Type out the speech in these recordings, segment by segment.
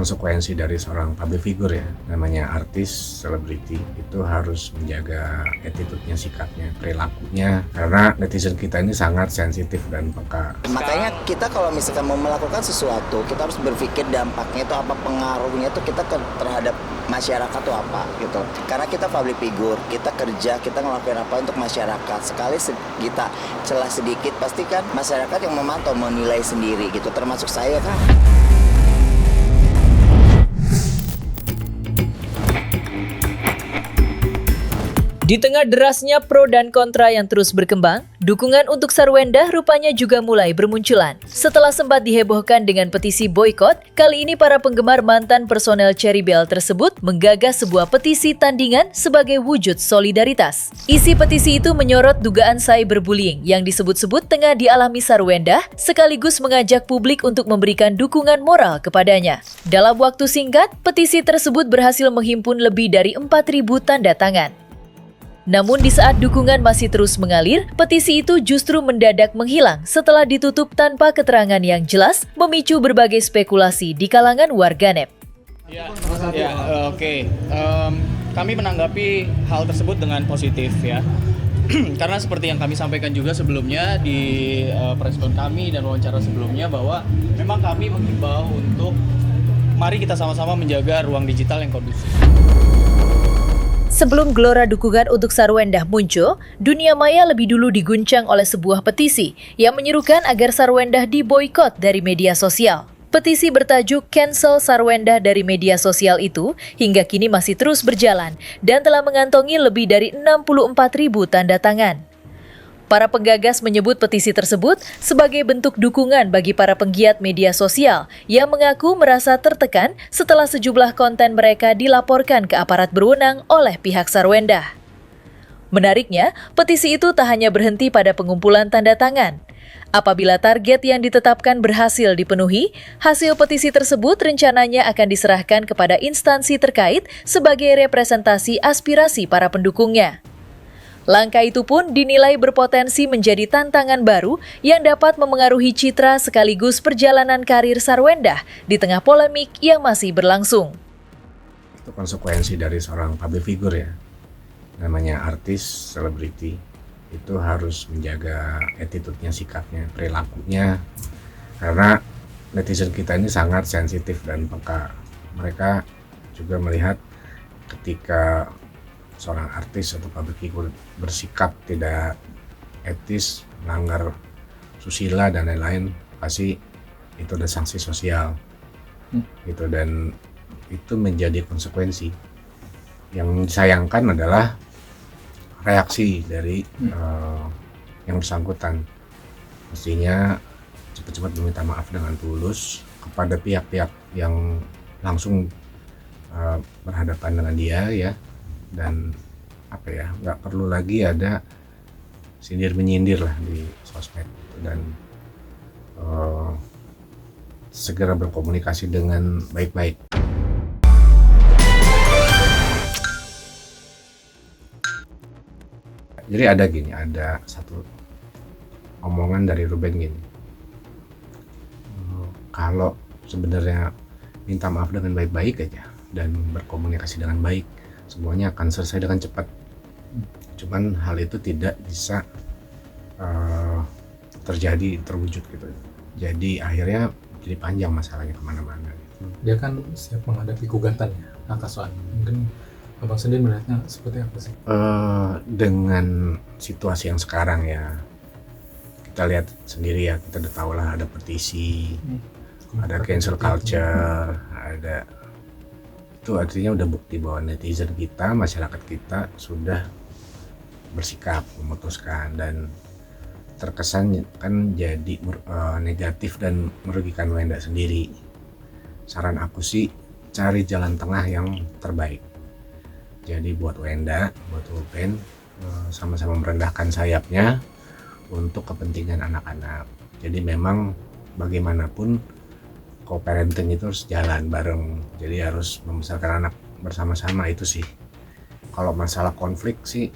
konsekuensi dari seorang public figure ya, namanya artis, selebriti, itu harus menjaga attitude-nya, sikapnya, perilakunya, karena netizen kita ini sangat sensitif dan peka. Makanya kita kalau misalkan mau melakukan sesuatu, kita harus berpikir dampaknya itu apa, pengaruhnya itu kita terhadap masyarakat itu apa gitu. Karena kita public figure, kita kerja, kita ngelakuin apa untuk masyarakat. Sekali kita celah sedikit, pasti kan masyarakat yang memantau, menilai sendiri gitu, termasuk saya kan. Di tengah derasnya pro dan kontra yang terus berkembang, dukungan untuk Sarwendah rupanya juga mulai bermunculan. Setelah sempat dihebohkan dengan petisi boykot, kali ini para penggemar mantan personel Cherry Belle tersebut menggagas sebuah petisi tandingan sebagai wujud solidaritas. Isi petisi itu menyorot dugaan cyberbullying yang disebut-sebut tengah dialami Sarwendah, sekaligus mengajak publik untuk memberikan dukungan moral kepadanya. Dalam waktu singkat, petisi tersebut berhasil menghimpun lebih dari 4.000 tanda tangan. Namun di saat dukungan masih terus mengalir, petisi itu justru mendadak menghilang setelah ditutup tanpa keterangan yang jelas, memicu berbagai spekulasi di kalangan warganet. Oke. Kami menanggapi hal tersebut dengan positif ya. Karena seperti yang kami sampaikan juga sebelumnya di preskon kami dan wawancara sebelumnya, bahwa memang kami mengimbau untuk mari kita sama-sama menjaga ruang digital yang kondusif. Sebelum gelora dukungan untuk Sarwendah muncul, dunia maya lebih dulu diguncang oleh sebuah petisi yang menyerukan agar Sarwendah diboikot dari media sosial. Petisi bertajuk Cancel Sarwendah dari media sosial itu hingga kini masih terus berjalan dan telah mengantongi lebih dari 64.000 tanda tangan. Para penggagas menyebut petisi tersebut sebagai bentuk dukungan bagi para penggiat media sosial yang mengaku merasa tertekan setelah sejumlah konten mereka dilaporkan ke aparat berwenang oleh pihak Sarwendah. Menariknya, petisi itu tak hanya berhenti pada pengumpulan tanda tangan. Apabila target yang ditetapkan berhasil dipenuhi, hasil petisi tersebut rencananya akan diserahkan kepada instansi terkait sebagai representasi aspirasi para pendukungnya. Langkah itu pun dinilai berpotensi menjadi tantangan baru yang dapat memengaruhi citra sekaligus perjalanan karir Sarwendah di tengah polemik yang masih berlangsung. Itu konsekuensi dari seorang public figure ya, namanya artis, selebriti, itu harus menjaga attitude-nya, sikapnya, perilakunya, karena netizen kita ini sangat sensitif dan peka. Mereka juga melihat ketika seorang artis atau public figure bersikap tidak etis, melanggar susila dan lain-lain, pasti itu ada sanksi sosial gitu, dan itu menjadi konsekuensi. Yang disayangkan adalah reaksi dari yang bersangkutan. Mestinya cepat-cepat meminta maaf dengan tulus kepada pihak-pihak yang langsung berhadapan dengan dia ya, dan nggak perlu lagi ada sindir menyindir lah di sosmed, dan segera berkomunikasi dengan baik-baik. Jadi ada satu omongan dari Ruben gini, kalau sebenarnya minta maaf dengan baik-baik aja dan berkomunikasi dengan baik, semuanya akan selesai dengan cepat. Cuman hal itu tidak bisa terwujud gitu. Jadi akhirnya jadi panjang masalahnya kemana-mana. Dia kan siap menghadapi gugatannya, Akasoan. Mungkin Abang sendiri melihatnya seperti apa sih? Dengan situasi yang sekarang ya, kita lihat sendiri ya, kita udah tahu lah ada petisi, ada cancel culture, ada itu artinya udah bukti bahwa netizen kita, masyarakat kita sudah bersikap memutuskan, dan terkesan kan jadi negatif dan merugikan Wenda sendiri. Saran aku sih cari jalan tengah yang terbaik. Jadi buat Wenda, buat Ruben, sama-sama merendahkan sayapnya untuk kepentingan anak-anak. Jadi memang bagaimanapun co-parenting itu harus jalan bareng, jadi harus membesarkan anak bersama-sama. Itu sih, kalau masalah konflik sih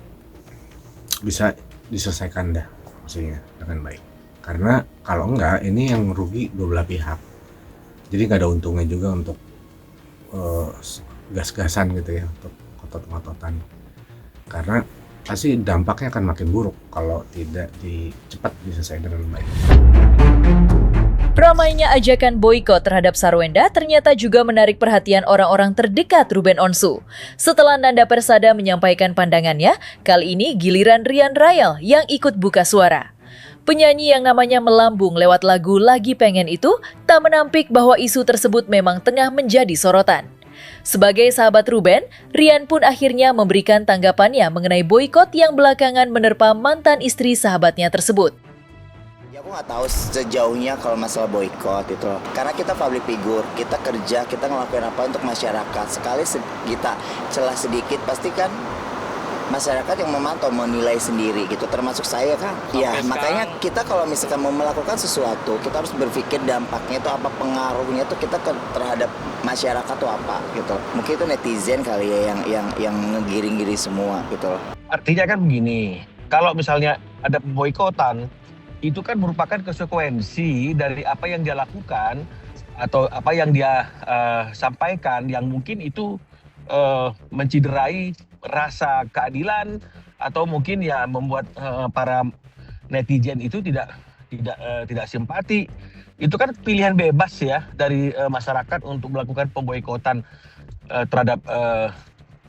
bisa diselesaikan dah, maksudnya dengan baik. Karena kalau enggak, ini yang rugi dua belah pihak, jadi nggak ada untungnya juga untuk gas-gasan gitu ya, untuk otot-ototan. Karena pasti dampaknya akan makin buruk kalau tidak cepat diselesaikan dengan baik. Ramainya ajakan boikot terhadap Sarwenda ternyata juga menarik perhatian orang-orang terdekat Ruben Onsu. Setelah Nanda Persada menyampaikan pandangannya, kali ini giliran Rian Rayal yang ikut buka suara. Penyanyi yang namanya melambung lewat lagu Lagi Pengen itu tak menampik bahwa isu tersebut memang tengah menjadi sorotan. Sebagai sahabat Ruben, Rian pun akhirnya memberikan tanggapannya mengenai boikot yang belakangan menerpa mantan istri sahabatnya tersebut. Ya aku nggak tahu sejauhnya kalau masalah boykot itu loh. Karena kita public figure, kita kerja, kita ngelakuin apa untuk masyarakat. Sekali kita celah sedikit, pasti kan masyarakat yang memantau, menilai sendiri gitu. Termasuk saya kan. Ya makanya kita kalau misalkan mau melakukan sesuatu, kita harus berpikir dampaknya itu apa, pengaruhnya itu kita terhadap masyarakat tuh apa gitu. Mungkin itu netizen kali ya yang ngegiring-giring semua gitu loh. Artinya kan begini, kalau misalnya ada boikotan, itu kan merupakan konsekuensi dari apa yang dia lakukan atau apa yang dia sampaikan yang mungkin itu menciderai rasa keadilan atau mungkin ya membuat para netizen itu tidak simpati. Itu kan pilihan bebas ya dari masyarakat untuk melakukan pemboikotan terhadap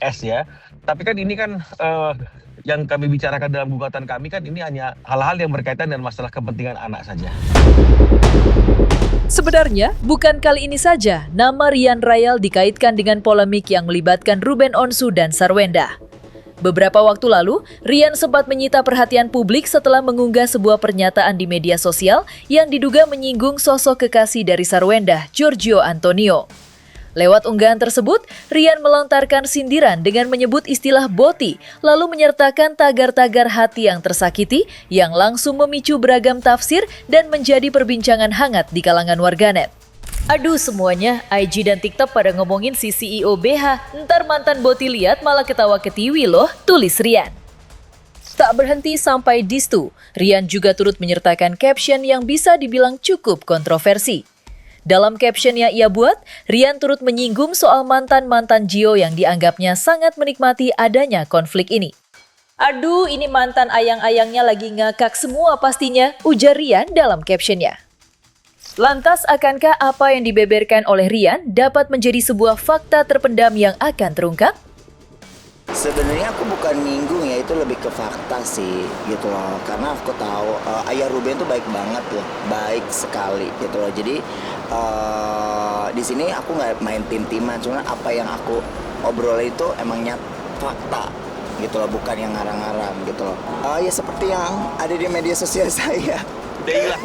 S ya. Tapi kan ini kan yang kami bicarakan dalam gugatan kami kan ini hanya hal-hal yang berkaitan dengan masalah kepentingan anak saja. Sebenarnya, bukan kali ini saja nama Rian Rayal dikaitkan dengan polemik yang melibatkan Ruben Onsu dan Sarwenda. Beberapa waktu lalu, Rian sempat menyita perhatian publik setelah mengunggah sebuah pernyataan di media sosial yang diduga menyinggung sosok kekasih dari Sarwenda, Giorgio Antonio. Lewat unggahan tersebut, Rian melontarkan sindiran dengan menyebut istilah boti, lalu menyertakan tagar-tagar hati yang tersakiti yang langsung memicu beragam tafsir dan menjadi perbincangan hangat di kalangan warganet. Aduh semuanya, IG dan TikTok pada ngomongin si CEO BH, ntar mantan boti lihat malah ketawa ketiwi loh, tulis Rian. Tak berhenti sampai di situ, Rian juga turut menyertakan caption yang bisa dibilang cukup kontroversi. Dalam caption yang ia buat, Rian turut menyinggung soal mantan-mantan Gio yang dianggapnya sangat menikmati adanya konflik ini. Aduh, ini mantan ayang-ayangnya lagi ngakak semua pastinya, ujar Rian dalam captionnya. Lantas, akankah apa yang dibeberkan oleh Rian dapat menjadi sebuah fakta terpendam yang akan terungkap? Sebenarnya aku bukan nyinggung ya, itu lebih ke fakta sih gitu loh. Karena aku tahu ayah Ruben tuh baik banget ya, baik sekali gitu loh. Jadi di sini aku nggak main tim-timan, cuma apa yang aku obrol itu emangnya fakta gitu loh, bukan yang ngarang-ngarang gitu loh. Ya seperti yang ada di media sosial saya. Udah hilang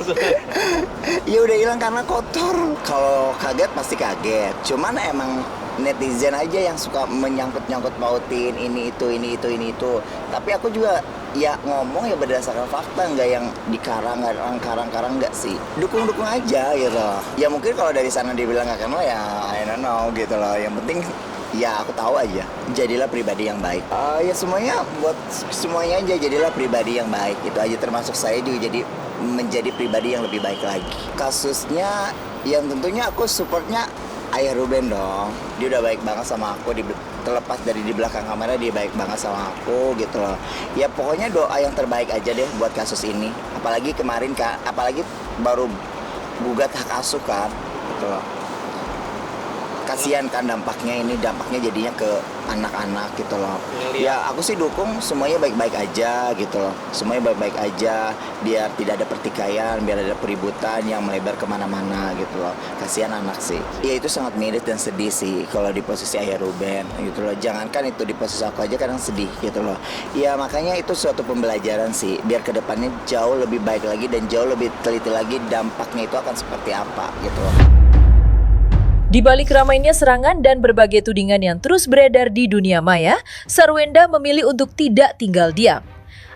Ya udah hilang karena kotor. Kalau kaget pasti kaget. Cuman emang netizen aja yang suka menyangkut-nyangkut pautin ini itu. Tapi aku juga ya ngomong ya berdasarkan fakta, nggak yang dikarang, nggak karang-karang, nggak sih. Dukung-dukung aja gitu. Ya mungkin kalau dari sana dibilang nggak kenal ya I don't know gitu loh. Yang penting ya aku tahu aja. Jadilah pribadi yang baik. Ya semuanya buat semuanya aja, jadilah pribadi yang baik. Itu aja, termasuk saya juga jadi menjadi pribadi yang lebih baik lagi. Kasusnya yang tentunya aku supportnya ayah Ruben dong. Dia udah baik banget sama aku, terlepas dari di belakang kamera dia baik banget sama aku gitu loh. Ya pokoknya doa yang terbaik aja deh buat kasus ini. Apalagi kemarin kan, apalagi baru gugat hak asuh kan gitu loh. Kasihan kan dampaknya jadinya ke anak-anak gitu loh. Ya aku sih dukung semuanya baik-baik aja gitu loh. Semuanya baik-baik aja, biar tidak ada pertikaian, biar ada peributan yang melebar kemana-mana gitu loh. Kasihan anak sih. Ya itu sangat miris dan sedih sih kalau di posisi ayah Ruben gitu loh. Jangankan itu di posisi aku aja kadang sedih gitu loh. Ya makanya itu suatu pembelajaran sih, biar kedepannya jauh lebih baik lagi dan jauh lebih teliti lagi dampaknya itu akan seperti apa gitu loh. Di balik ramainya serangan dan berbagai tudingan yang terus beredar di dunia maya, Sarwenda memilih untuk tidak tinggal diam.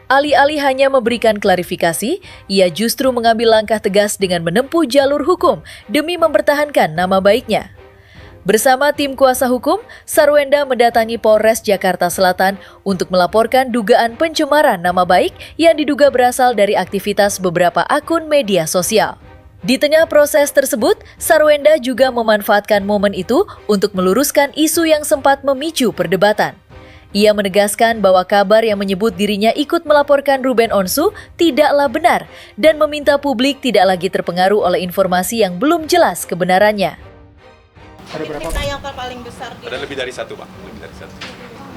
Alih-alih hanya memberikan klarifikasi, ia justru mengambil langkah tegas dengan menempuh jalur hukum demi mempertahankan nama baiknya. Bersama tim kuasa hukum, Sarwenda mendatangi Polres Jakarta Selatan untuk melaporkan dugaan pencemaran nama baik yang diduga berasal dari aktivitas beberapa akun media sosial. Di tengah proses tersebut, Sarwenda juga memanfaatkan momen itu untuk meluruskan isu yang sempat memicu perdebatan. Ia menegaskan bahwa kabar yang menyebut dirinya ikut melaporkan Ruben Onsu tidaklah benar dan meminta publik tidak lagi terpengaruh oleh informasi yang belum jelas kebenarannya. Ada berapa Pak? Yang paling besar di... Ada lebih dari satu, Pak. Lebih dari satu.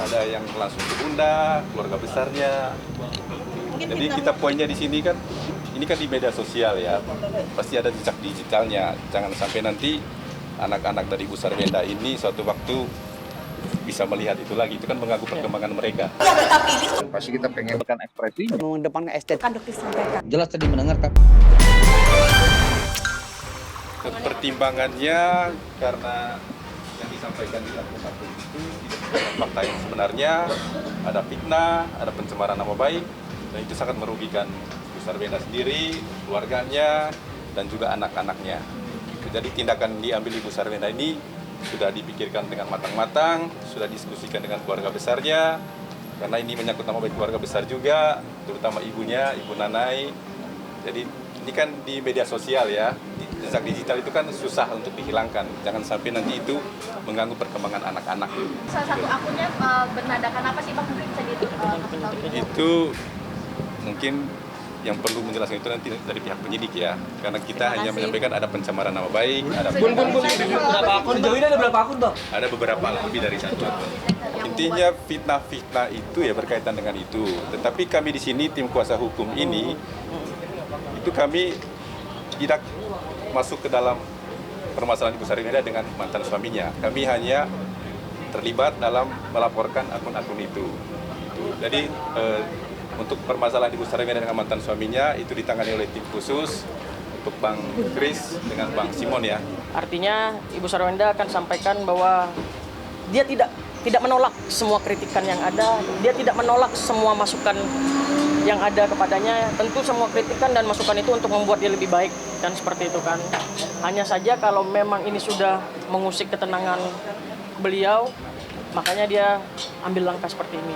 Ada yang langsung ke Bunda, keluarga besarnya. Jadi kita poinnya di sini kan, ini kan di media sosial ya, pasti ada jejak digitalnya. Jangan sampai nanti anak-anak dari Bu Sarwenda ini suatu waktu bisa melihat itu lagi, itu kan mengganggu perkembangan mereka. Pasti kita pengen ekspresi, mengedepankan estetika. Kan dokter sampaikan. jelas tadi mendengarkan. Pertimbangannya karena yang disampaikan di akun itu tidak fakta yang sebenarnya, ada fitnah, ada pencemaran nama baik, dan itu sangat merugikan Bu Sarwenda sendiri, keluarganya, dan juga anak-anaknya. Jadi tindakan diambil Ibu Sarwenda ini sudah dipikirkan dengan matang-matang, sudah diskusikan dengan keluarga besarnya, karena ini menyangkut nama baik keluarga besar juga, terutama ibunya, Ibu Nanai. Jadi ini kan di media sosial ya, jejak digital itu kan susah untuk dihilangkan. Jangan sampai nanti itu mengganggu perkembangan anak-anak. Salah satu akunnya bernadakan apa sih Bang? Mungkin bisa dikasih tahu. Itu mungkin yang perlu menjelaskan itu nanti dari pihak penyidik ya, karena kita hanya menyampaikan ada pencemaran nama baik, ada Berapa akun? Sejauh ini ada berapa akun, Bang? ada beberapa lebih dari satu. Intinya fitnah-fitnah itu ya berkaitan dengan itu. Tetapi kami di sini tim kuasa hukum ini itu kami tidak masuk ke dalam permasalahan Ibu Sarwenda dengan mantan suaminya. Kami hanya terlibat dalam melaporkan akun-akun itu. Jadi untuk permasalahan Ibu Sarwenda dengan mantan suaminya itu ditangani oleh tim khusus untuk Bang Kris dengan Bang Simon ya. Artinya Ibu Sarwenda akan sampaikan bahwa dia tidak menolak semua kritikan yang ada, dia tidak menolak semua masukan yang ada kepadanya. Tentu semua kritikan dan masukan itu untuk membuat dia lebih baik, dan seperti itu kan. Hanya saja kalau memang ini sudah mengusik ketenangan beliau, makanya dia ambil langkah seperti ini.